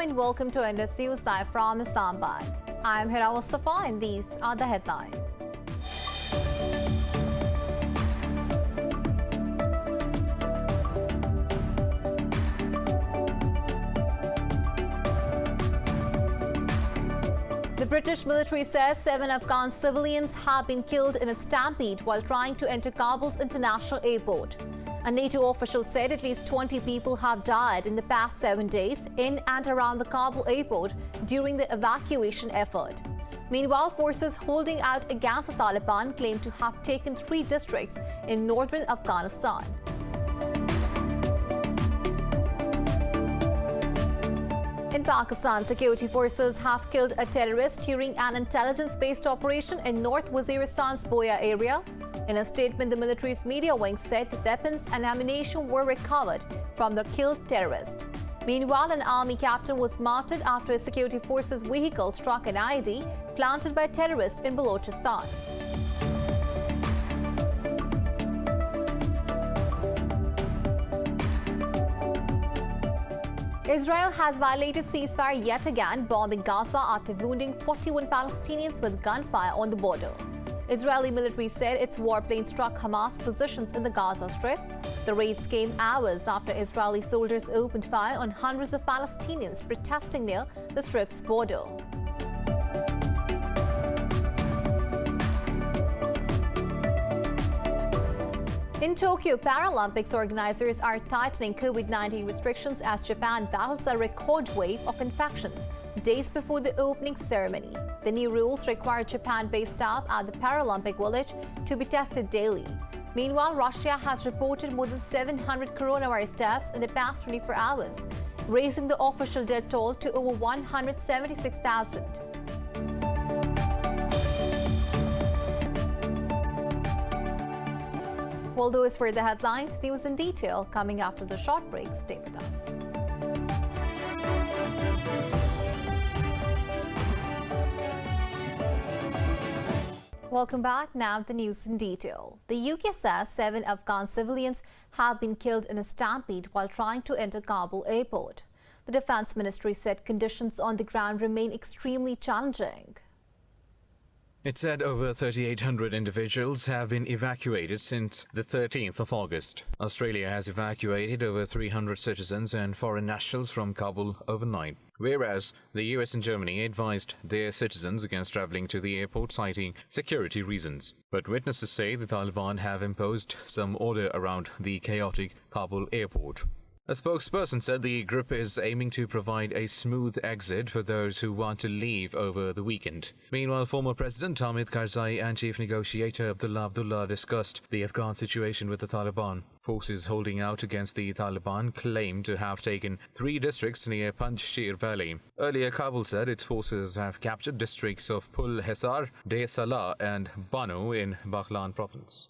and welcome to Indus News Live from Islamabad. I'm Hira Mustafa and these are the headlines. The British military says 7 Afghan civilians have been killed in a stampede while trying to enter Kabul's international airport. A NATO official said at least 20 people have died in the past 7 days in and around the Kabul airport during the evacuation effort. Meanwhile, forces holding out against the Taliban claim to have taken 3 districts in northern Afghanistan. In Pakistan, security forces have killed a terrorist during an intelligence-based operation in North Waziristan's Boya area. In a statement, the military's media wing said weapons and ammunition were recovered from the killed terrorist. Meanwhile, an army captain was martyred after a security forces vehicle struck an IED planted by terrorists in Balochistan. Israel has violated ceasefire yet again, bombing Gaza after wounding 41 Palestinians with gunfire on the border. Israeli military said its warplane struck Hamas positions in the Gaza Strip. The raids came hours after Israeli soldiers opened fire on hundreds of Palestinians protesting near the Strip's border. In Tokyo, Paralympics organizers are tightening COVID-19 restrictions as Japan battles a record wave of infections days before the opening ceremony. The new rules require Japan-based staff at the Paralympic Village to be tested daily. Meanwhile, Russia has reported more than 700 coronavirus deaths in the past 24 hours, raising the official death toll to over 176,000. Well, those were the headlines. News in detail coming after the short break. Stay with us. Welcome back. Now the news in detail. The UK says 7 Afghan civilians have been killed in a stampede while trying to enter Kabul airport. The Defense Ministry said conditions on the ground remain extremely challenging. It said over 3,800 individuals have been evacuated since the 13th of August. Australia has evacuated over 300 citizens and foreign nationals from Kabul overnight, whereas the US and Germany advised their citizens against traveling to the airport, citing security reasons. But witnesses say the Taliban have imposed some order around the chaotic Kabul airport. A spokesperson said the group is aiming to provide a smooth exit for those who want to leave over the weekend. Meanwhile, former President Hamid Karzai and Chief Negotiator Abdullah discussed the Afghan situation with the Taliban. Forces holding out against the Taliban claim to have taken 3 districts near Panjshir Valley. Earlier, Kabul said its forces have captured districts of Pul Hisar, De Salah and Banu in Baghlan province.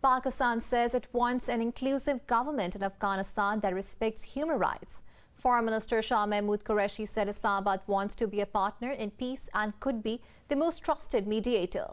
Pakistan says it wants an inclusive government in Afghanistan that respects human rights. Foreign Minister Shah Mahmood Qureshi said Islamabad wants to be a partner in peace and could be the most trusted mediator.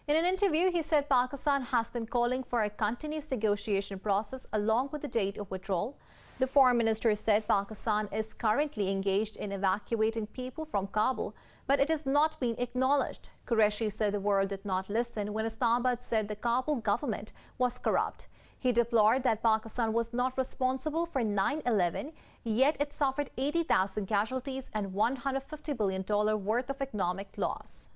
In an interview, he said Pakistan has been calling for a continuous negotiation process along with the date of withdrawal. The foreign minister said Pakistan is currently engaged in evacuating people from Kabul, but it is not being acknowledged. Qureshi said the world did not listen when Islamabad said the Kabul government was corrupt. He deplored that Pakistan was not responsible for 9/11, yet it suffered 80,000 casualties and $150 billion worth of economic loss.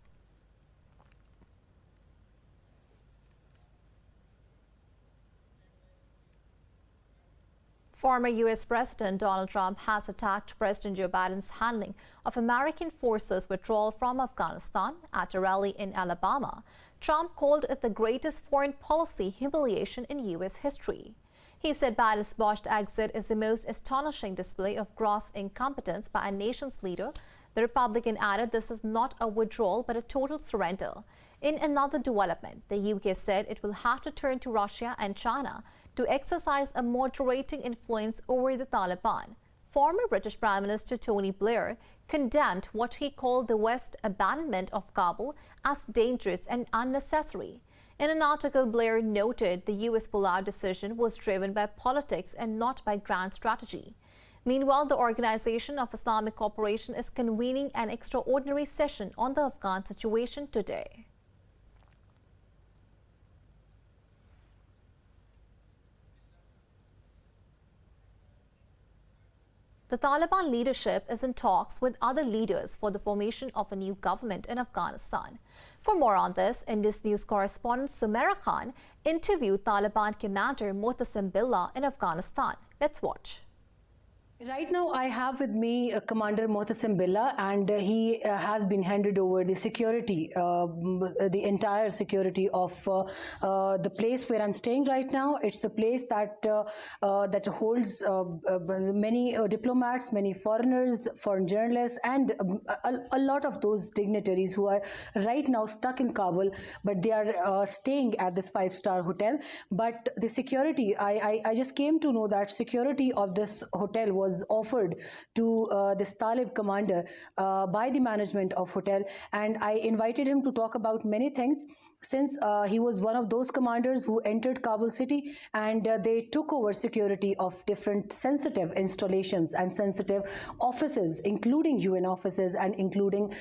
Former U.S. President Donald Trump has attacked President Joe Biden's handling of American forces' withdrawal from Afghanistan at a rally in Alabama. Trump called it the greatest foreign policy humiliation in U.S. history. He said Biden's botched exit is the most astonishing display of gross incompetence by a nation's leader. The Republican added this is not a withdrawal but a total surrender. In another development, the UK said it will have to turn to Russia and China to exercise a moderating influence over the Taliban. Former British Prime Minister Tony Blair condemned what he called the West's abandonment of Kabul as dangerous and unnecessary. In an article, Blair noted the U.S. pullout decision was driven by politics and not by grand strategy. Meanwhile, the Organization of Islamic Cooperation is convening an extraordinary session on the Afghan situation today. The Taliban leadership is in talks with other leaders for the formation of a new government in Afghanistan. For more on this, Indus News correspondent Sumaira Khan interviewed Taliban commander Muhtasim Billah in Afghanistan. Let's watch. Right now, I have with me Commander Muhtasim Billah, and he has been handed over the security, the entire security of the place where I'm staying right now. It's the place that that holds many diplomats, many foreigners, foreign journalists, and a lot of those dignitaries who are right now stuck in Kabul, but they are staying at this 5-star hotel. But the security, I just came to know that security of this hotel was offered to this Talib commander by the management of hotel, and I invited him to talk about many things, since he was one of those commanders who entered Kabul city and they took over security of different sensitive installations and sensitive offices, including UN offices and including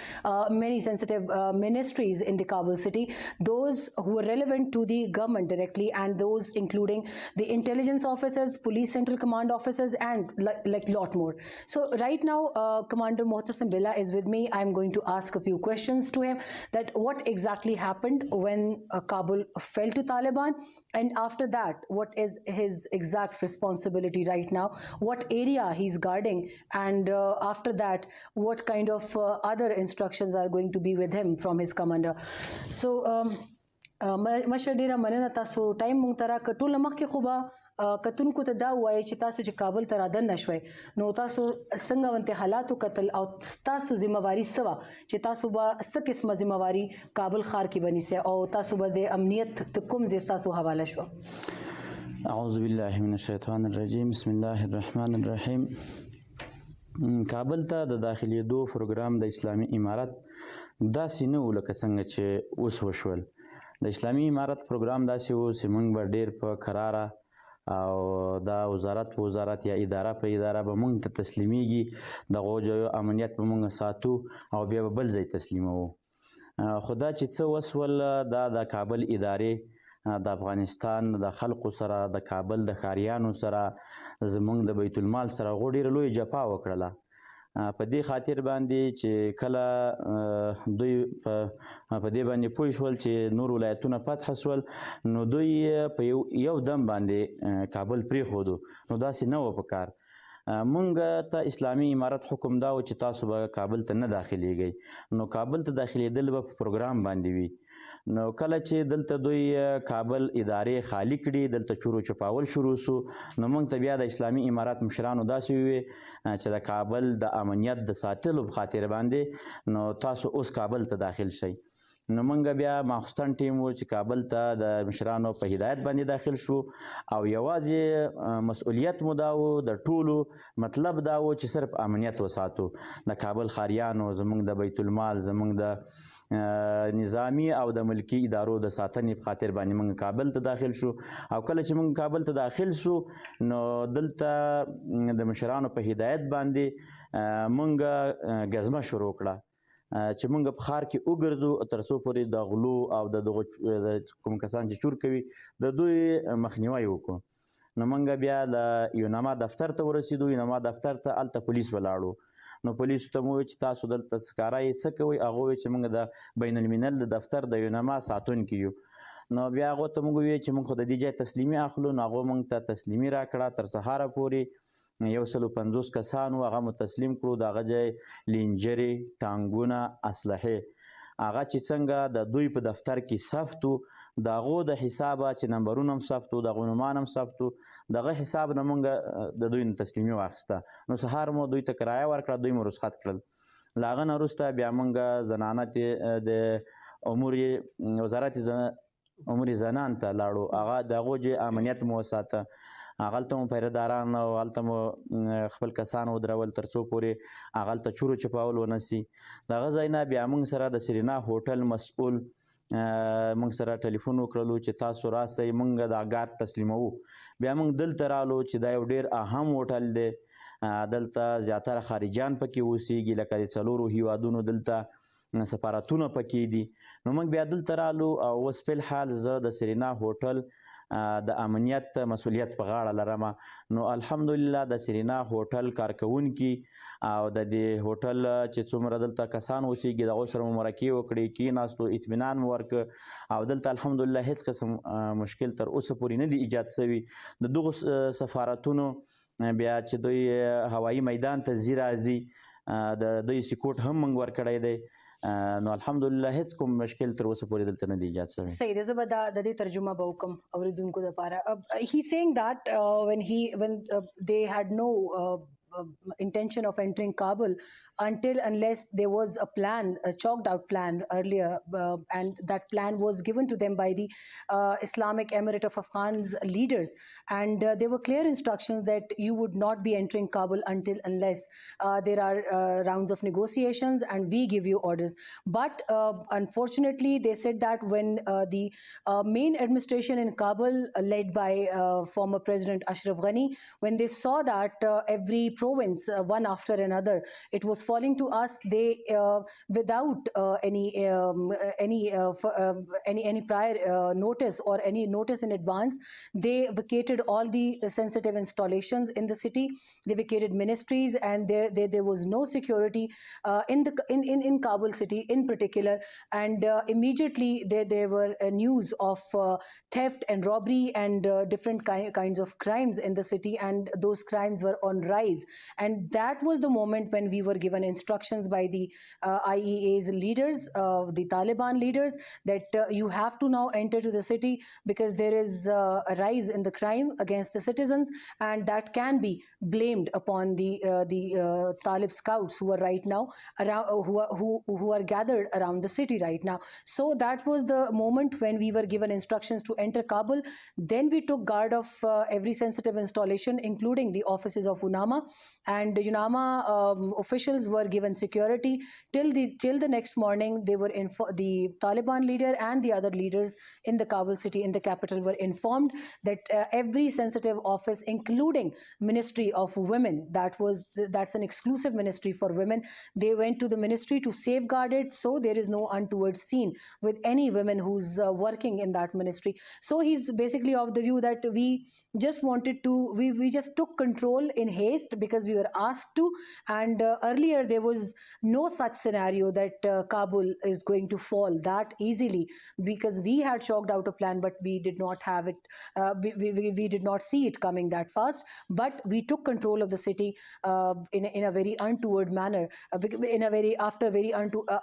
many sensitive ministries in the Kabul city, those who were relevant to the government directly, and those including the intelligence officers, police central command officers, and like lot more. So right now, Commander Muhtasim Billah is with me. I'm going to ask a few questions to him, that what exactly happened when Kabul fell to Taliban, and after that, what is his exact responsibility right now, what area he's guarding, and after that, what kind of other instructions are going to be with him from his commander. So, مشر ډیره مننه تاسو ټایم مونږ ته راکړ. مخکې خو به کتونکو ته دا وایي چې تاسو چې کابل ته رادننه شوئ نو تاسو څنګه ورته حالاتو کتل او تاسو ذمہواري څه وه چې تاسو به څه قسمه ذمہواري کابل ښار کې ونیسئ او تاسو به د امنیت ته کوم ځای ستاسو حواله شوه؟ اعوذ بالله من الشیطان الرجیم بسم الله الرحمن الرحیم. کابل ته د داخلېدو پروګرام د اسلامي امارت داسې نه و لکه څنګه چې اوس وشول. د اسلامي امارت پروګرام داسې و چې موږ به ډېر په کراره او دا وزارت په وزارت یا اداره په اداره به موږ ته تسلیمیږي، دغو ځایو امنیت به موږ ساتو او بیا به بل ځای تسلیموو. خو دا چې څه وسول، دا د کابل ادارې د افغانستان د خلقو سره، د کابل د ښاریانو سره، زموږ د بیت المال سره هغو ډېره لویه جفا وکړله. په دې خاطر باندې چې کله دوی په دې باندې پوه شول چې نور ولایتونه فتح شول، نو دوی په یو دم باندې کابل پرېښودو. نو داسې نه وه په کار. مونږ ته اسلامي امارت حکم دا و چې تاسو به کابل ته نه داخلیږئ. نو کابل ته داخلیدل به په پروګرام باندې وي. نو کله چې دلته دوی کابل ادارې خالی کړي، دلته چورو چپاول شروع سو، نو موږ ته بیا د اسلامي امارت مشرانو داسې وویل چې د کابل د امنیت د ساتلو په خاطر باندې نو تاسو اوس کابل ته داخل شئ. نو موږ بیا ماخوستن ټیم و چې کابل ته د مشرانو په هدایت باندې داخل شو، او یوازې مسؤلیت مو دا و، د ټولو مطلب دا و چې صرف امنیت وساتو، د کابل ښاریانو، زموږ د بیت المال، زموږ د نظامی او د ملکی ادارو د ساتنې په خاطر باندې موږ کابل ته داخل شو. او کله چې موږ کابل ته داخل شو نو دلته د مشرانو په هدایت باندې موږ ګزمه شروع کړه چې موږ په ښار کې وګرځو تر څو پورې د غلو او د دغو کوم کسان چې چور کوي د دوی مخنیوی وکړو. نو موږ بیا د یونما دفتر ته ورسېدو. یونما دفتر ته هلته پولیس ولاړو. نو پولیسو ته مو وویل چې تاسو دلته ښکاره یې څه کوئ؟ هغه وویل چې موږ د بین الملل د دفتر د یونما ساتونکي یو. نو بیا هغو ته موږ وویل چې موږ خو د دې ځای تسلیمي اخلو. نو هغو موږ ته تسلیمي راکړه. تر سهاره پورې 150 کسان وو، هغه مو تسلیم کړو. د هغه ځای لینجرې، ټانګونه، اسلحې، هغه چې څنګه د دوی په دفتر کې ثبت وو، د هغو د حسابه چې نمبرونه هم ثبت وو، د هغو نومان هم ثبت وو، دغه حساب نه موږ د دوی نه تسلیمي واخیسته. نو سهار مو دوی ته کرایه ورکړه، دوی مو رخصت کړل. له هغه نه وروسته بیا موږ زنانه د امور وزارت امور زنان ته لاړو. هغه د هغو امنیت مو وساته. هغلته مو پیرهداران او هلته مو خپل کسان ودرول تر څو پورې هغلته چورو چپاول ونه سي. د هغه ځای نه بیا موږ سره د سرینا هوټل مسؤل موږ سره ټلیفون وکړلو چې تاسو راسئ، موږ دا ګارد تسلیموو. بیا موږ دلته رالو چې دا یو ډېر اهم هوټل دی. دلته زیاتره خارجیان پکې اوسیږي لکه د څلورو هیوادونو دلته سفارتونه پکې دي. نو موږ بیا دلته رالو او اوس فی الحال زه د سرینا هوټل د امنیت مسؤلیت په غاړه لرم. نو الحمدلله د سرینا هوټل کارکوونکي او د دې هوټل چې څومره دلته کسان اوسیږي د هغو سره مو مرکې وکړې، کېناستو، اطمینان مو ورکړ او دلته الحمدلله هیڅ قسم مشکل تر اوسه پورې نه دی ایجاد سوي. د دغو سفارتونو بیا چې دوی هوایي میدان ته ځي راځي د دوی سکوټ هم موږ ورکړی دی. نو الحمدلله هیڅ کوم مشکل تر اوسه پورې دلته نه دی ایجاد شوی. صحیح ده. زه به د دې ترجمه به وکړم اوریدونکو دپاره. He's saying that when they had no intention of entering Kabul unless there was a plan, a chalked out plan earlier, and that plan was given to them by the Islamic Emirate of Afghan's leaders, and there were clear instructions that you would not be entering Kabul unless there are rounds of negotiations and we give you orders. But unfortunately they said that when the main administration in Kabul led by former President Ashraf Ghani, when they saw that every province one after another it was falling to us, they without any prior notice or any notice in advance, they vacated all the sensitive installations in the city. They vacated ministries, and there was no security in Kabul city in particular. And immediately there were news of theft and robbery and different kinds of crimes in the city, and those crimes were on rise. And that was the moment when we were given instructions by the IEA's leaders, the Taliban leaders, that you have to now enter to the city because there is a rise in the crime against the citizens, and that can be blamed upon the Talib scouts who are right now around, who are gathered around the city right now. So that was the moment when we were given instructions to enter Kabul. Then we took guard of every sensitive installation, including the offices of UNAMA, and UNAMA officials were given security till the next morning. They were the Taliban leader and the other leaders in the Kabul city, in the capital, were informed that every sensitive office, including Ministry of Women, that's an exclusive ministry for women, they went to the ministry to safeguard it so there is no untoward scene with any women who's working in that ministry. So he's basically of the view that we just took control in haste because we were asked to, and earlier there was no such scenario that Kabul is going to fall that easily, because we had chalked out a plan, but we did not have it, we did not see it coming that fast, but we took control of the city in a very untoward manner,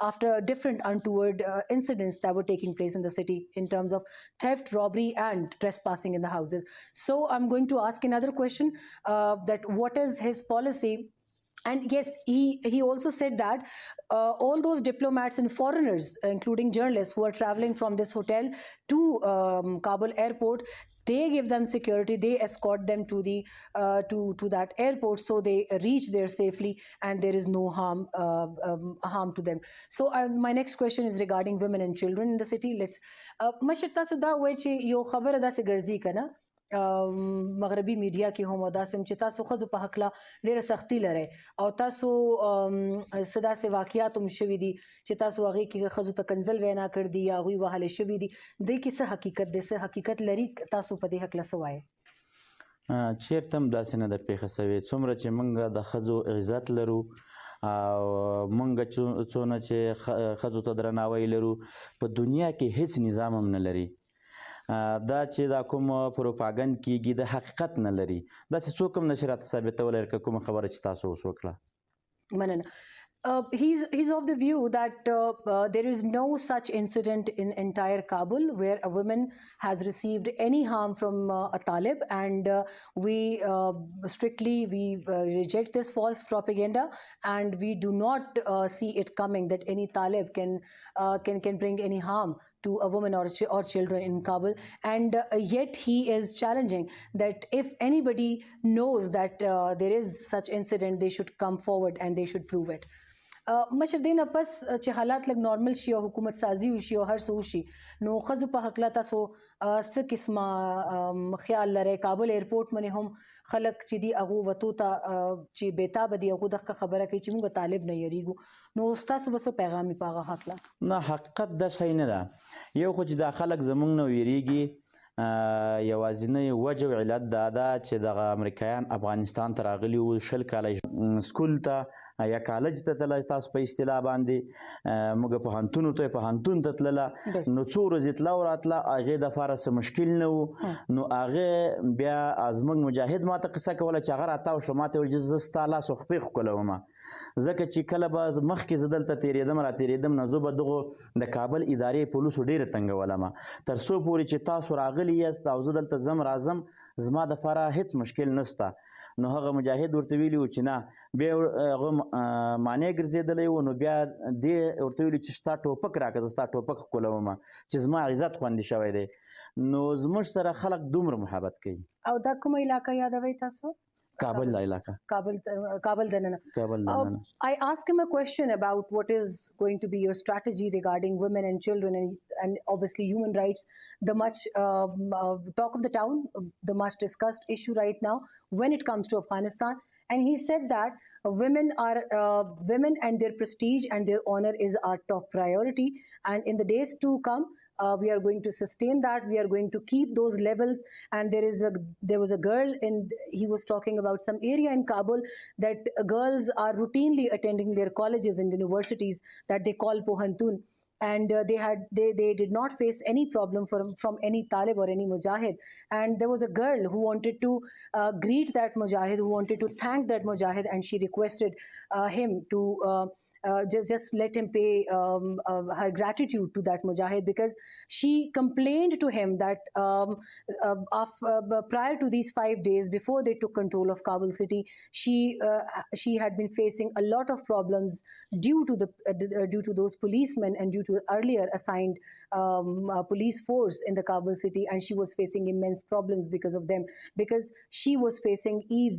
after different untoward incidents that were taking place in the city in terms of theft, robbery and trespassing in the houses. So I'm going to ask another question, that what is his policy? And yes, he also said that all those diplomats and foreigners, including journalists who are traveling from this hotel to Kabul airport, they give them security, they escort them to the to that airport so they reach there safely and there is no harm to them. So my next question is regarding women and children in the city. Let's mashita suda wechi yo khabar da se garzi kana مغربي میډیا کې هم داسې چې تاسو خزو په حق لا ډېره سختي لرئ او تاسو صدا سي واقعیات هم شوي دي چې تاسو هغې کې خزو ته کنزل وینا کړ دي یا هغوی وهلی شوي دي دې کې څه حقیقت دی څه حقیقت لري تاسو په دې حقله څه وایئ چیرته هم داسې نه ده پیښه سوې څومره چې موږ د ښځو عزت لرو او موږ څونه چې ښځو ته درناوی لرو په دنیا کې هیڅ نظام هم نه لري دا چې دا کوم پروپاګند کیږي د حقیقت نه لري داسې څوک هم نشي راته ثابتولی لکه کومه خبره چې تاسو اوس وکړه مننه He's of the view that there is no such incident in entire Kabul where a woman has received any harm from a Talib, and we strictly reject this false propaganda, and we do not see it coming that any Talib can bring any harm to a woman or children in Kabul. And yet he is challenging that if anybody knows that there is such incident, they should come forward and they should prove it. مشر دینه پس چې حالات لږ نارمل شي او حکومت سازي وشي او هر څه وشي نو ښځو په هکله تاسو څه قسمه خیال لرئ؟ کابل ایرپورټ باندې هم خلک چې دي هغو وتو ته چې بېتابه دي هغو دغه خبره کوي چې موږ طالب نه یریږو نو ستاسو به څه پیغام وي په هغه هکله؟ نه حقیقت دا شی نه ده یو خو چې دا خلک زموږ نه ویریږي یوازینی وجه او علت دا ده چې دغه امریکایان افغانستان ته راغلي وو 20 کاله سکول ته یا کالج ته تللی تاسو په اصطلاح باندې موږ پوهنتونو ته پوهنتون ته تلله نو څو ورځې تله او راتله هغې دپاره څه مشکل نه و نو هغې بیا زموږ مجاهد ما ته قصه کوله چې هغه راتاو شو ما ته ویل چې زه ستا لاس او خپې ښکلومه ځکه چې کله به مخکې زه دلته تېرېدم را تېرېدم نه زه به دغو د کابل ادارې پولیسو ډېره تنګولم تر څو پورې چې تاسو راغلي یاست او زه دلته ځم راځم زما دپاره هېڅ مشکل نشته نو هغه مجاهد ورته ویلي و چې نه بیا هغه معنی ګرځېدلی و نو بیا دې ورته ویلي چې ستا ټوپک راکړه زه ستا ټوپک ښکلومه چې زما عزت خوندي شوی دی نو زموږ سره خلک دومره محبت کوي. او دا کومه علاقه یادوئ تاسو؟ Kabul علاقه. Kabul دننه. I asked him a question about what is going to be your strategy regarding women and children and obviously human rights, the much talk of the town, the much discussed issue right now when it comes to Afghanistan. And he said that women and their prestige and their honor is our top priority. And in the days to come, we are going to sustain that. We are going to keep those levels. And there was a girl, and he was talking about some area in Kabul that girls are routinely attending their colleges and universities that they call Pohantun. And they did not face any problem from any Talib or any Mujahid. And there was a girl who wanted to greet that Mujahid, who wanted to thank that Mujahid, and she requested him to just let him pay her gratitude to that Mujahid, because she complained to him that prior to these 5 days before they took control of Kabul city, she had been facing a lot of problems due to those policemen and due to earlier assigned police force in the Kabul city, and she was facing immense problems because of them, because she was facing eve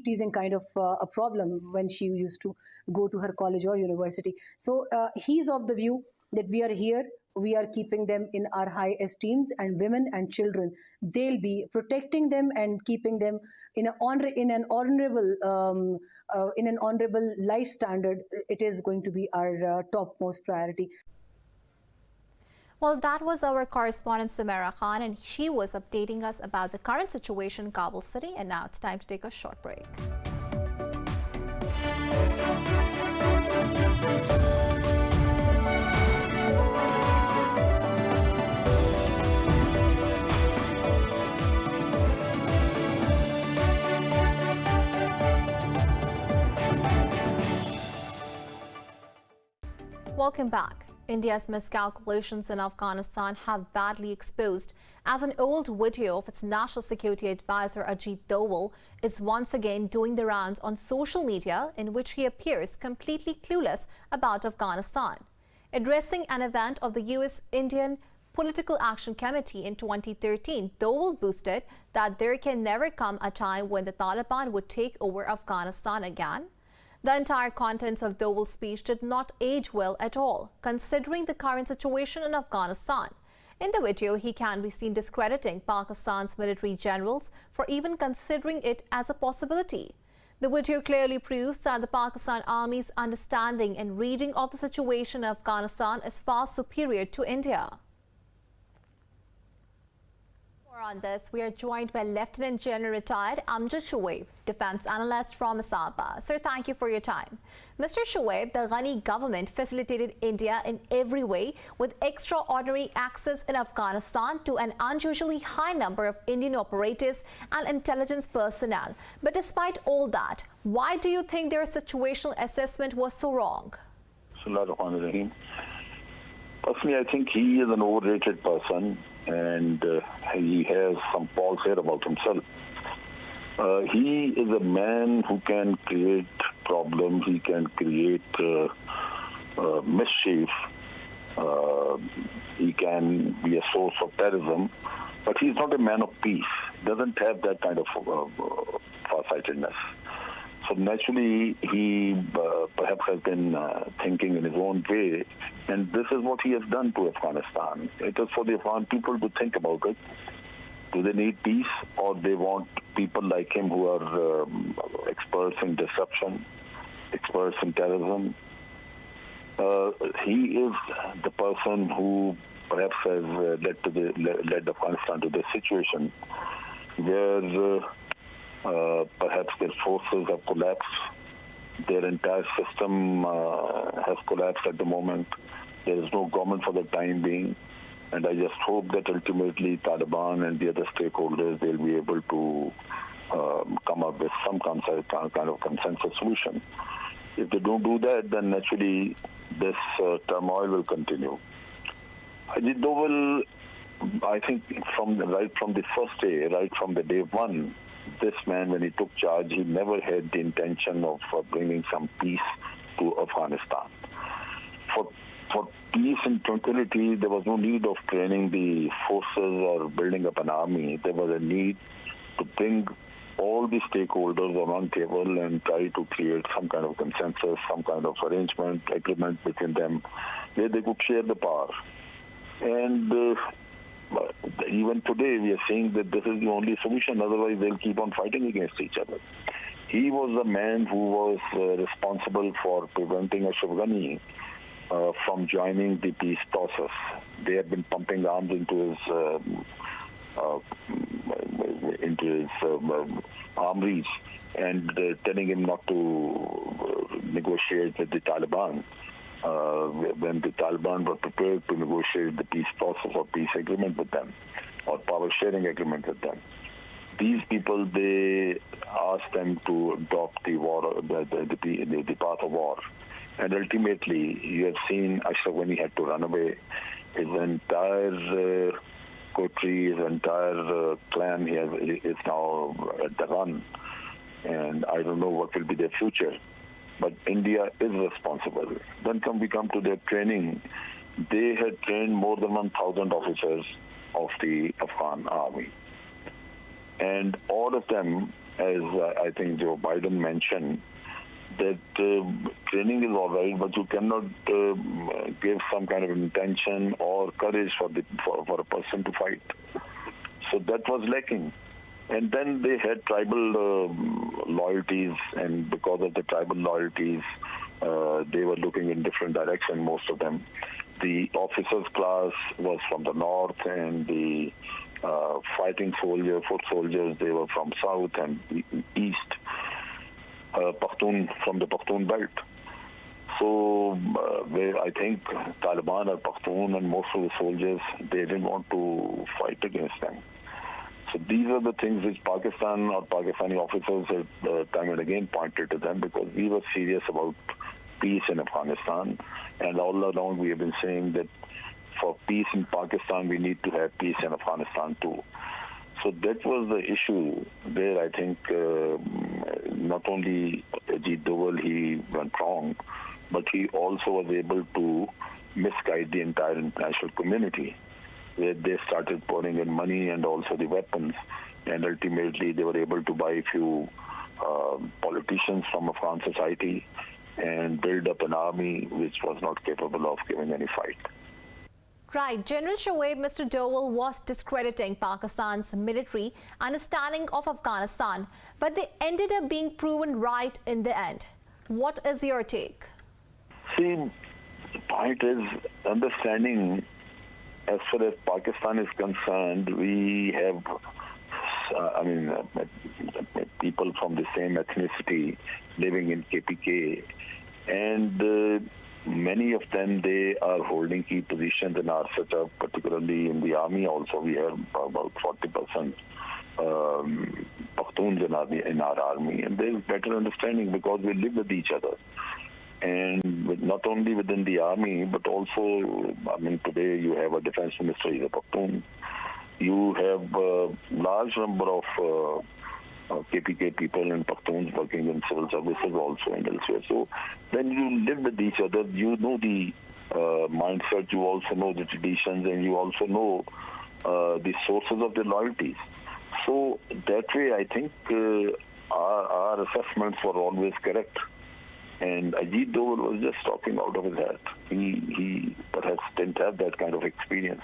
teasing kind of a problem when she used to go to her college or university. So he's of the view that we are here, we are keeping them in our high esteems, and women and children, they'll be protecting them and keeping them in an honorable life standard. It is going to be our topmost priority. Well, that was our correspondent Sumaira Khan, and she was updating us about the current situation in Kabul city. And now it's time to take a short break. Welcome back. India's miscalculations in Afghanistan have badly exposed, as an old video of its National Security Advisor Ajit Doval is once again doing the rounds on social media, in which he appears completely clueless about Afghanistan. Addressing an event of the US-Indian Political Action Committee in 2013, Doval boasted that there can never come a time when the Taliban would take over Afghanistan again. The entire contents of Doval's speech did not age well at all, considering the current situation in Afghanistan. In the video, he can be seen discrediting Pakistan's military generals for even considering it as a possibility. The video clearly proves that the Pakistan Army's understanding and reading of the situation in Afghanistan is far superior to India. On this, we are joined by Lieutenant General retired Amjad Shoaib, defense analyst from Islamabad. Sir, thank you for your time. Mr. Shoaib, the Ghani government facilitated India in every way with extraordinary access in Afghanistan to an unusually high number of Indian operatives and intelligence personnel. But despite all that, why do you think their situational assessment was so wrong? Personally, I think he is an overrated person, and he has some false air about himself. He is a man who can create problems, he can create mischief, he can be a source of terrorism, but he's not a man of peace. Doesn't have that kind of farsightedness. So naturally, he perhaps has been thinking in his own way, and this is what he has done to Afghanistan. It is for the Afghan people to think about it. Do they need peace, or they want people like him who are experts in deception, experts in terrorism? He is the person who perhaps has led Afghanistan to this situation where perhaps their forces have collapsed. Their entire system has collapsed at the moment. There is no government for the time being. And I just hope that ultimately Taliban and the other stakeholders, they'll be able to come up with some kind of consensus solution. If they don't do that, then naturally this turmoil will continue. Ajit Doval, I think right from the first day, right from the day one, this man, when he took charge, he never had the intention of bringing some peace to Afghanistan. For peace and tranquility, there was no need of training the forces or building up an army. There was a need to bring all the stakeholders on one table and try to create some kind of consensus, some kind of arrangement, agreement between them, where they could share the power. And even today, we are saying that this is the only solution. Otherwise, they'll keep on fighting against each other. He was the man who was responsible for preventing Ashraf Ghani from joining the peace process. They had been pumping arms into his armories and telling him not to negotiate with the Taliban. When the Taliban were prepared to negotiate the peace process or peace agreement with them, or power sharing agreement with them, these people, they asked them to adopt the path of war. And ultimately, you have seen Ashraf Ghani had to run away. His entire coterie, his entire clan is now at the run. And I don't know what will be their future. But India is responsible. Then we come to their training. They had trained more than 1,000 officers of the Afghan army. And all of them, as I think Joe Biden mentioned, that training is all right, but you cannot give some kind of intention or courage for a person to fight. So that was lacking. And then they had tribal loyalties, and because of the tribal loyalties, they were looking in different directions, most of them. The officers' class was from the north, and the fighting soldiers, foot soldiers, they were from south and east. Pashtun, from the Pashtun belt. So I think Taliban or Pashtun and most of the soldiers, they didn't want to fight against them. So these are the things which Pakistan or Pakistani officers have time and again pointed to them, because we were serious about peace in Afghanistan. And all along we have been saying that for peace in Pakistan, we need to have peace in Afghanistan too. So that was the issue there. I think not only Ajit Doval, he went wrong, but he also was able to misguide the entire international community, where they started pouring in money and also the weapons, and ultimately they were able to buy a few politicians from Afghan society and build up an army which was not capable of giving any fight. Right. General Shoaib, Mr. Doval was discrediting Pakistan's military understanding of Afghanistan, but they ended up being proven right in the end. What is your take? See, the point is understanding. As far as Pakistan is concerned, we have, people from the same ethnicity living in KPK, and many of them, they are holding key positions in our setup, particularly in the army also. We have about 40% Pakhtuns in our army, and there is better understanding because we live with each other. And not only within the army, but also, today you have a defense minister, he's a Pakhtun. You have a large number of KPK people and Pakhtuns working in civil services also and elsewhere. So when you live with each other, you know the mindset, you also know the traditions, and you also know the sources of the loyalties. So that way, I think our assessments were always correct. And Ajit Doval was just talking out of his hat. He perhaps didn't have that kind of experience,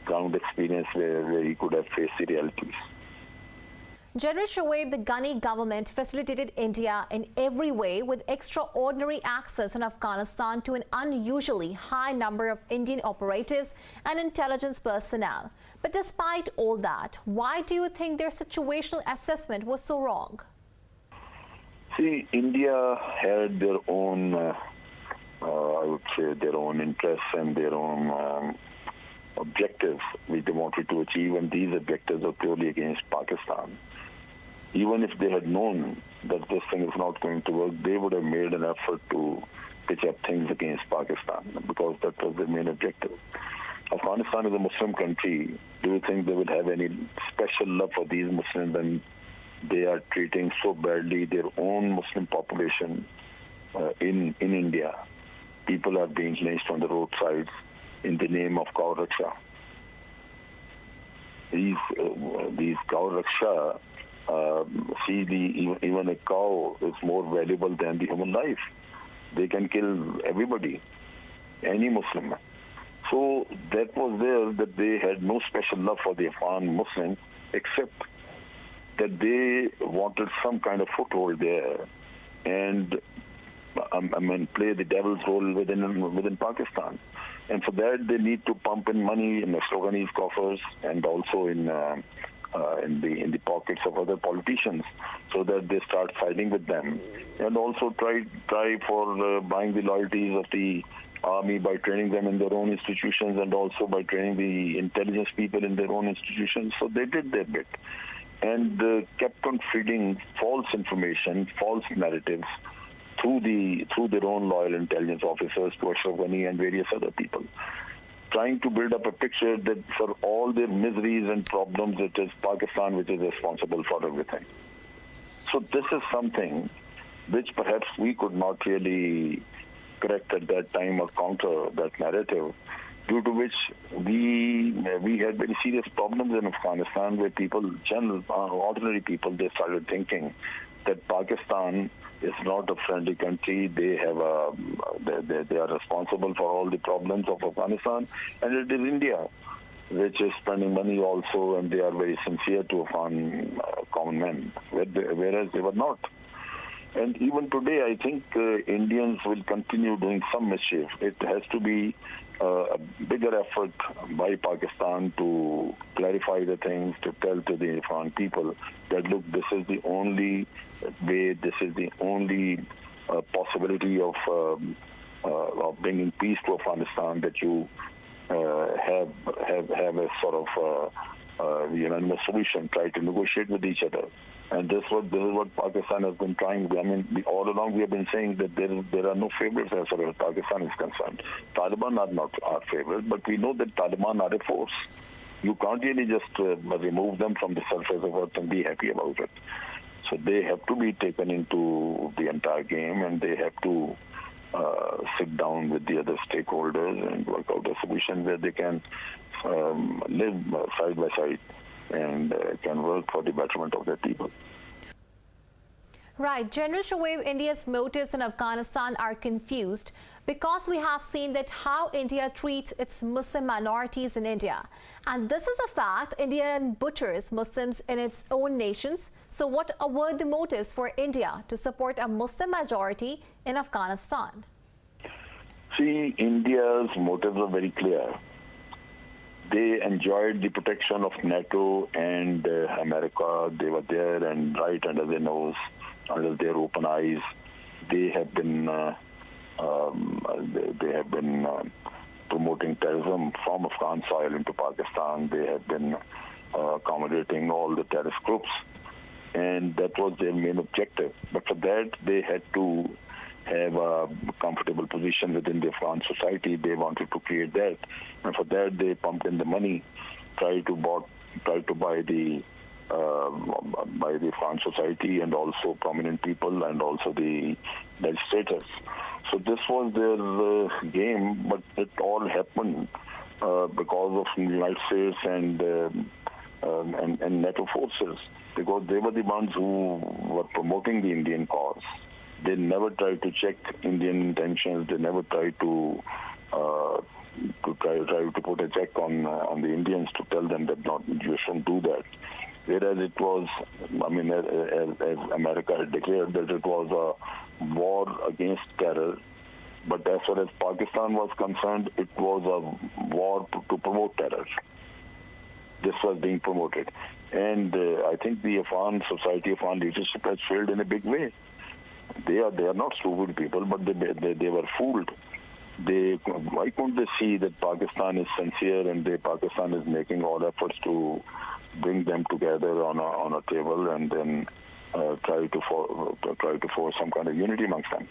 ground experience where he could have faced the realities. General Shoaib, the Ghani government facilitated India in every way with extraordinary access in Afghanistan to an unusually high number of Indian operatives and intelligence personnel. But despite all that, why do you think their situational assessment was so wrong? See, India had their own, I would say, their own interests and their own objectives which they wanted to achieve, and these objectives are purely against Pakistan. Even if they had known that this thing is not going to work, they would have made an effort to pitch up things against Pakistan because that was their main objective. Afghanistan is a Muslim country. Do you think they would have any special love for these Muslims when they are treating so badly their own Muslim population in India? People are being lynched on the roadsides in the name of cow raksha. These cow raksha, even a cow is more valuable than the human life. They can kill everybody, any Muslim. So that was there, that they had no special love for the Afghan Muslims, except that they wanted some kind of foothold there and play the devil's role within Pakistan. And for that, they need to pump in money in the Afghani's coffers and also in the pockets of other politicians, so that they start fighting with them, and also try for buying the loyalties of the army by training them in their own institutions and also by training the intelligence people in their own institutions. So they did their bit and kept on feeding false information, false narratives through their own loyal intelligence officers to Ashraf Ghani and various other people, trying to build up a picture that for all their miseries and problems, it is Pakistan which is responsible for everything. So this is something which perhaps we could not really correct at that time or counter that narrative, due to which we had very serious problems in Afghanistan where people, ordinary people, they started thinking that Pakistan is not a friendly country. They are responsible for all the problems of Afghanistan, and it is India which is spending money also, and they are very sincere to Afghan common men, whereas they were not. And even today, I think Indians will continue doing some mischief. It has to be a bigger effort by Pakistan to clarify the things, to tell to the Afghan people that, look, this is the only way, this is the only possibility of bringing peace to Afghanistan, that you have a sort of unanimous solution, try to negotiate with each other. And this is what Pakistan has been trying. I mean, all along we have been saying that there are no favorites as far as Pakistan is concerned. Taliban are not our favorite, but we know that Taliban are a force. You can't really just remove them from the surface of earth and be happy about it. So they have to be taken into the entire game, and they have to sit down with the other stakeholders and work out a solution where they can live side by side and can work for the betterment of their people. Right. General Shoaib, India's motives in Afghanistan are confused because we have seen that how India treats its Muslim minorities in India. And this is a fact. India butchers Muslims in its own nations. So what were the motives for India to support a Muslim majority in Afghanistan? See, India's motives are very clear. They enjoyed the protection of NATO and America. They were there and right under their nose, under their open eyes. They have been promoting terrorism from Afghan soil into Pakistan. They have been accommodating all the terrorist groups, and that was their main objective. But for that, they had to have a comfortable position within the Afghan society. They wanted to create that, and for that they pumped in the money, tried to buy the Afghan society and also prominent people and also the legislators. So this was their game, but it all happened because of the United States and and NATO forces, because they were the ones who were promoting the Indian cause. They never tried to check Indian intentions. They never tried to try to put a check on the Indians to tell them that not you shouldn't do that. Whereas it was, as America had declared that it was a war against terror, but as far as Pakistan was concerned, it was a war to promote terror. This was being promoted. And I think the Afghan society, Afghan leadership has failed in a big way. They are not stupid people, but they were fooled. Why couldn't they see that Pakistan is sincere and Pakistan is making all efforts to bring them together on a table and then try to force some kind of unity amongst them?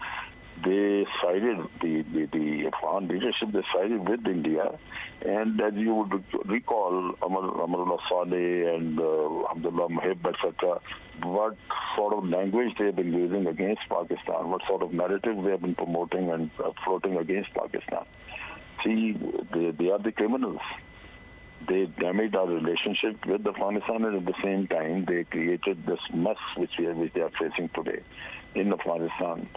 They sided, the Afghan leadership, they sided with India. And as you would recall, Amarullah Saleh and Abdullah Muhib, etc., what sort of language they have been using against Pakistan, what sort of narrative they have been promoting and floating against Pakistan. See, they are the criminals. They damaged our relationship with Afghanistan, and at the same time, they created this mess which they are facing today in Afghanistan,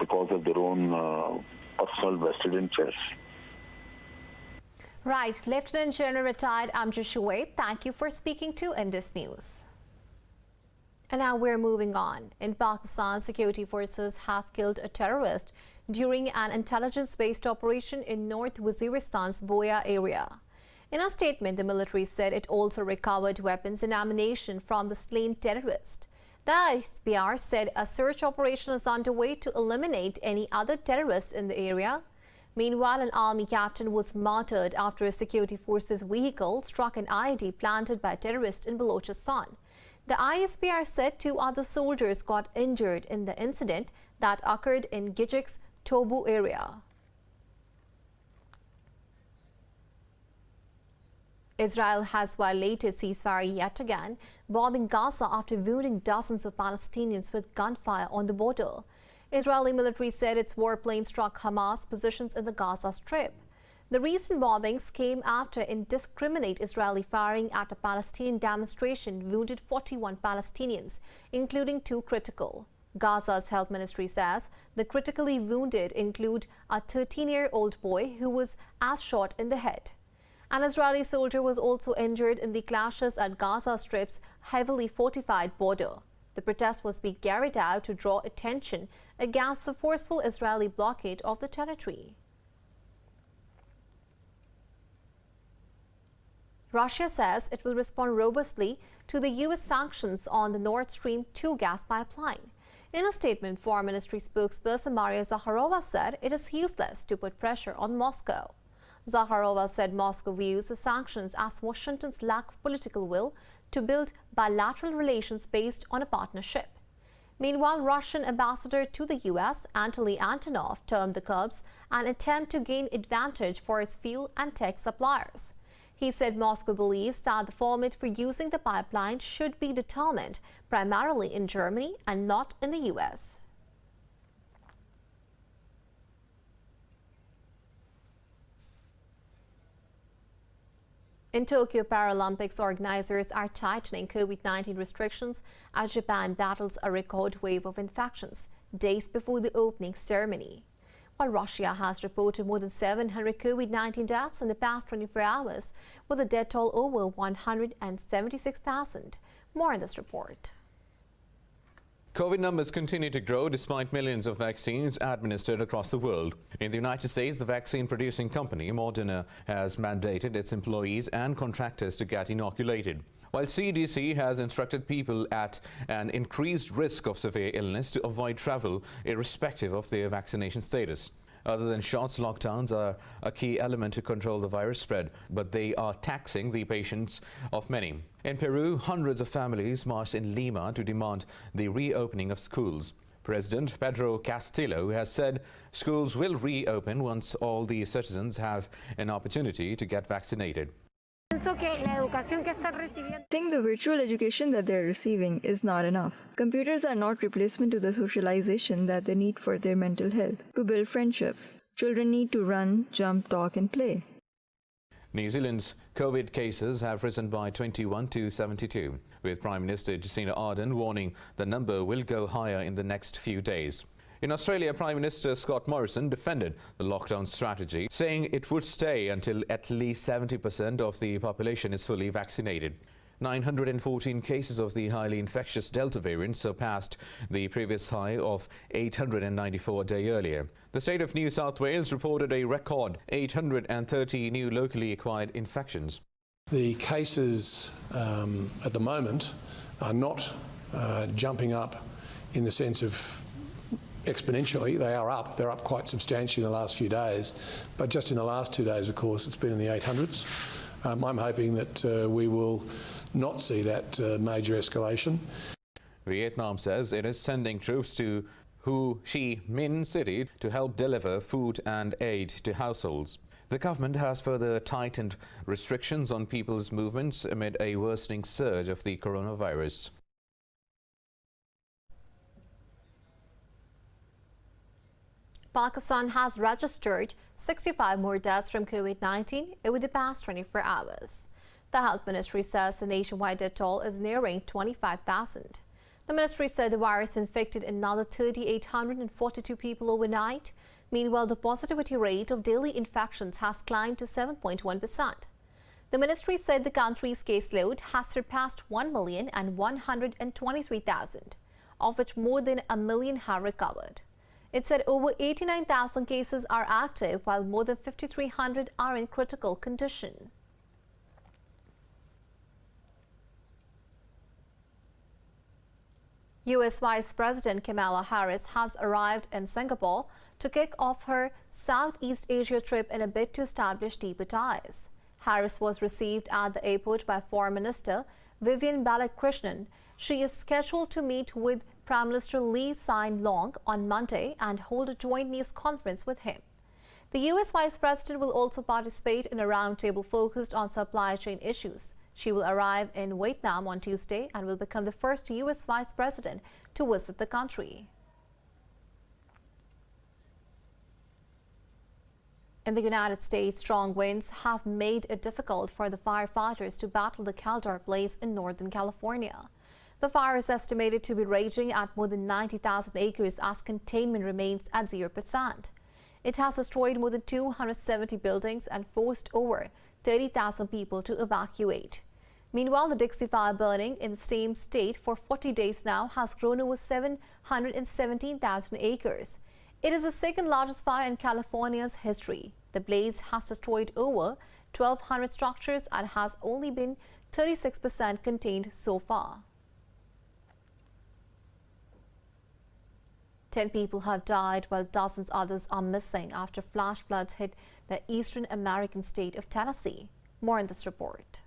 because of their own personal vested interests. Right. Lieutenant General retired Amjad Shoaib, thank you for speaking to Indus News. And now we're moving on. In Pakistan, security forces have killed a terrorist during an intelligence-based operation in North Waziristan's Boya area. In a statement, the military said it also recovered weapons and ammunition from the slain terrorist. The ISPR said a search operation is underway to eliminate any other terrorists in the area. Meanwhile, an army captain was martyred after a security forces vehicle struck an IED planted by terrorists in Balochistan. The ISPR said 2 other soldiers got injured in the incident that occurred in Gijik's Tobu area. Israel has violated ceasefire yet again, bombing Gaza after wounding dozens of Palestinians with gunfire on the border. Israeli military said its warplane struck Hamas positions in the Gaza Strip. The recent bombings came after indiscriminate Israeli firing at a Palestinian demonstration wounded 41 Palestinians, including 2 critical. Gaza's health ministry says the critically wounded include a 13-year-old boy who was shot in the head. An Israeli soldier was also injured in the clashes at Gaza Strip's heavily fortified border. The protest was being carried out to draw attention against the forceful Israeli blockade of the territory. Russia says it will respond robustly to the U.S. sanctions on the Nord Stream 2 gas pipeline. In a statement, Foreign Ministry spokesperson Maria Zakharova said it is useless to put pressure on Moscow. Zakharova said Moscow views the sanctions as Washington's lack of political will to build bilateral relations based on a partnership. Meanwhile, Russian ambassador to the U.S., Anatoly Antonov, termed the curbs an attempt to gain advantage for its fuel and tech suppliers. He said Moscow believes that the format for using the pipeline should be determined primarily in Germany and not in the U.S. In Tokyo Paralympics, organizers are tightening COVID-19 restrictions as Japan battles a record wave of infections days before the opening ceremony. While Russia has reported more than 700 COVID-19 deaths in the past 24 hours, with a death toll over 176,000. More in this report. COVID numbers continue to grow despite millions of vaccines administered across the world. In the United States, the vaccine-producing company Moderna has mandated its employees and contractors to get inoculated, while CDC has instructed people at an increased risk of severe illness to avoid travel irrespective of their vaccination status. Other than shots, lockdowns are a key element to control the virus spread, but they are taxing the patience of many. In Peru, hundreds of families marched in Lima to demand the reopening of schools. President Pedro Castillo has said schools will reopen once all the citizens have an opportunity to get vaccinated. I think the virtual education that they're receiving is not enough. Computers are not replacement to the socialization that they need for their mental health. To build friendships, children need to run, jump, talk, and play. New Zealand's COVID cases have risen by 21 to 72, with Prime Minister Jacinda Ardern warning the number will go higher in the next few days. In Australia, Prime Minister Scott Morrison defended the lockdown strategy, saying it would stay until at least 70% of the population is fully vaccinated. 914 cases of the highly infectious Delta variant surpassed the previous high of 894 a day earlier. The state of New South Wales reported a record 830 new locally acquired infections. The cases at the moment are not jumping up in the sense of exponentially. They are up. They're up quite substantially in the last few days. But just in the last 2 days, of course, it's been in the 800s. I'm hoping that we will not see that major escalation. Vietnam says it is sending troops to Ho Chi Minh City to help deliver food and aid to households. The government has further tightened restrictions on people's movements amid a worsening surge of the coronavirus. Pakistan has registered 65 more deaths from COVID-19 over the past 24 hours. The Health Ministry says the nationwide death toll is nearing 25,000. The ministry said the virus infected another 3,842 people overnight. Meanwhile, the positivity rate of daily infections has climbed to 7.1%. The ministry said the country's caseload has surpassed 1,123,000, of which more than 1 million have recovered. It said over 89,000 cases are active, while more than 5,300 are in critical condition. U.S. Vice President Kamala Harris has arrived in Singapore to kick off her Southeast Asia trip in a bid to establish deeper ties. Harris was received at the airport by Foreign Minister Vivian Balakrishnan. She is scheduled to meet with Prime Minister Lee Hsien Loong on Monday and hold a joint news conference with him. The U.S. Vice President will also participate in a roundtable focused on supply chain issues. She will arrive in Vietnam on Tuesday and will become the first U.S. Vice President to visit the country. In the United States, strong winds have made it difficult for the firefighters to battle the Caldor blaze in Northern California. The fire is estimated to be raging at more than 90,000 acres as containment remains at 0%. It has destroyed more than 270 buildings and forced over 30,000 people to evacuate. Meanwhile, the Dixie Fire burning in the same state for 40 days now has grown over 717,000 acres. It is the second largest fire in California's history. The blaze has destroyed over 1,200 structures and has only been 36% contained so far. 10 people have died while dozens others are missing after flash floods hit the eastern American state of Tennessee. More in this report.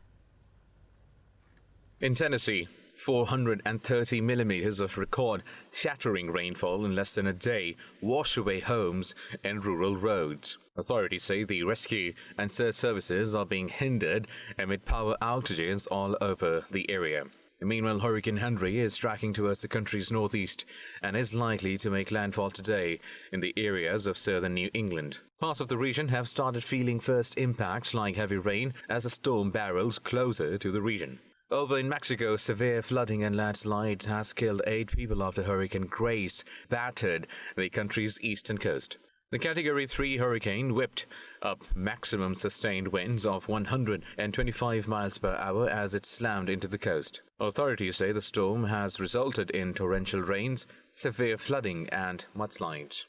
In Tennessee, 430 millimeters of record-shattering rainfall in less than a day washed away homes and rural roads. Authorities say the rescue and search services are being hindered amid power outages all over the area. Meanwhile, Hurricane Henry is tracking towards the country's northeast and is likely to make landfall today in the areas of southern New England. Parts of the region have started feeling first impacts like heavy rain as the storm barrels closer to the region. Over in Mexico, severe flooding and landslides has killed 8 people after Hurricane Grace battered the country's eastern coast. The Category 3 hurricane whipped up maximum sustained winds of 125 miles per hour as it slammed into the coast. Authorities say the storm has resulted in torrential rains, severe flooding and mudslides.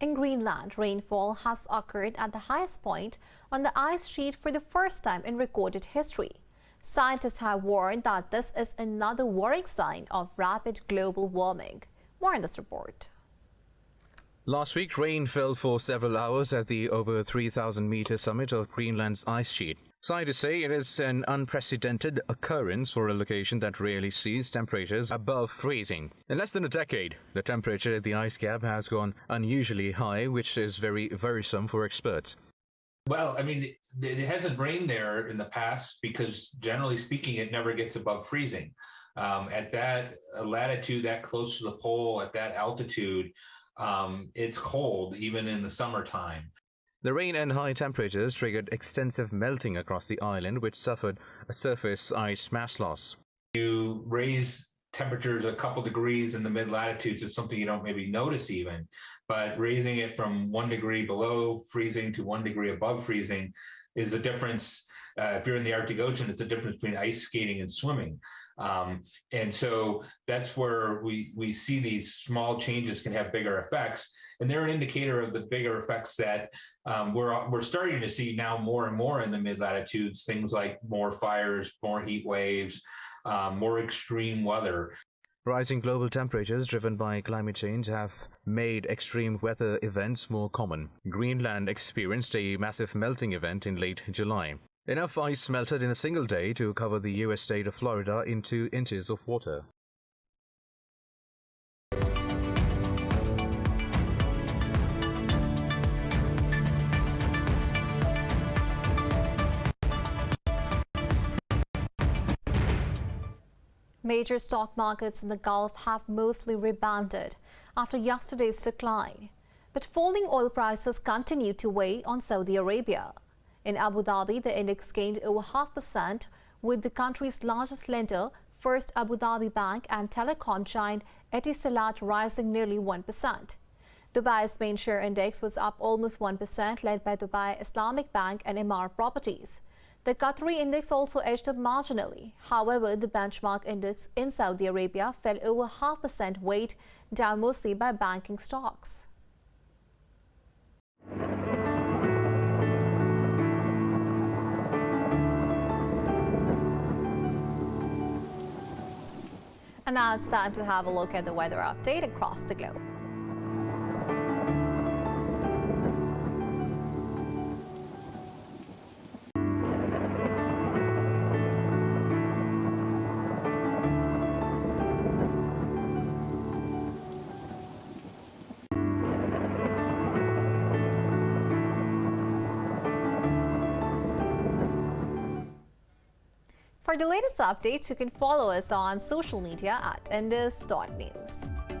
In Greenland, rainfall has occurred at the highest point on the ice sheet for the first time in recorded history. Scientists have warned that this is another worrying sign of rapid global warming. More in this report. Last week, rain fell for several hours at the over 3,000-meter summit of Greenland's ice sheet. Scientists say it is an unprecedented occurrence for a location that rarely sees temperatures above freezing. In less than a decade, the temperature at the ice cap has gone unusually high, which is very worrisome for experts. Well, I mean, it hasn't rained there in the past because, generally speaking, it never gets above freezing. At that latitude, that close to the pole, at that altitude, it's cold even in the summertime. The rain and high temperatures triggered extensive melting across the island, which suffered a surface ice mass loss. You raise temperatures a couple degrees in the mid-latitudes is something you don't maybe notice even, but raising it from 1 degree below freezing to 1 degree above freezing is a difference. If you're in the Arctic Ocean, it's a difference between ice skating and swimming. And so that's where we see these small changes can have bigger effects. And they're an indicator of the bigger effects that we're starting to see now more and more in the mid-latitudes, things like more fires, more heat waves, more extreme weather. Rising global temperatures driven by climate change have made extreme weather events more common. Greenland experienced a massive melting event in late July. Enough ice melted in a single day to cover the U.S. state of Florida in 2 inches of water. Major stock markets in the Gulf have mostly rebounded after yesterday's decline, but falling oil prices continue to weigh on Saudi Arabia. In Abu Dhabi, the index gained over 0.5%, with the country's largest lender, First Abu Dhabi Bank, and telecom giant Etisalat rising nearly 1%. Dubai's main share index was up almost 1%, led by Dubai Islamic Bank and Emaar Properties. The Qatari index also edged up marginally. However, the benchmark index in Saudi Arabia fell over 0.5% weight, down mostly by banking stocks. And now it's time to have a look at the weather update across the globe. For the latest updates, you can follow us on social media at Indus.news.